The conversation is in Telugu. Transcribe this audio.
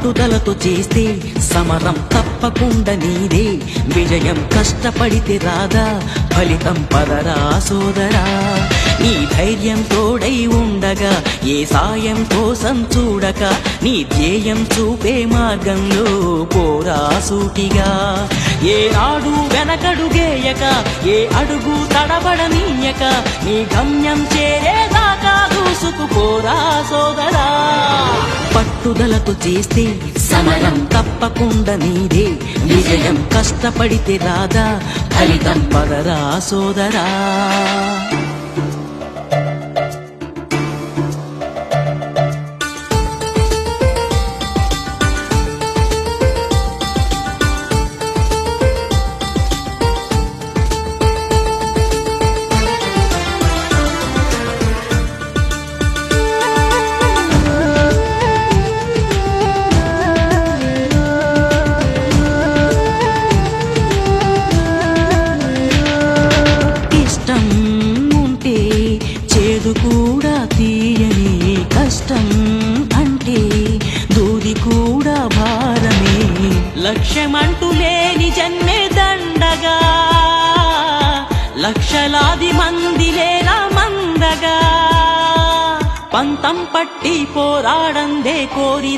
పట్టుదలతో చేస్తే సమరం తప్పకుండా నీదే, విజయం కష్టపడితే రాదా ఫలితం పదరా సోదరా. నీ ధైర్యం తోడై ఉండగా ఏ సాయం కోసం చూడక, నీ ధ్యేయం చూపే మార్గంలో పోరా సూటిగా. ఏ నాడు వెనకడుగేయక, ఏ అడుగు తడబడనీయక, నీ గమ్యం చేరేదాకా దూసుకుపోరా సోదరా. పట్టుదలతో చేస్తే సమరం తప్పకుండా నీదే, విజయం కష్టపడితే రాదా ఫలితం పదరా సోదరా. కూడా తీయని కష్టం అంటే దూది కూడా భారమే, లక్ష్యమంటూ లేని జన్మే దండగా, లక్షలాది మంది లేరా మందగా, పంతం పట్టి పోరాడందే కోరి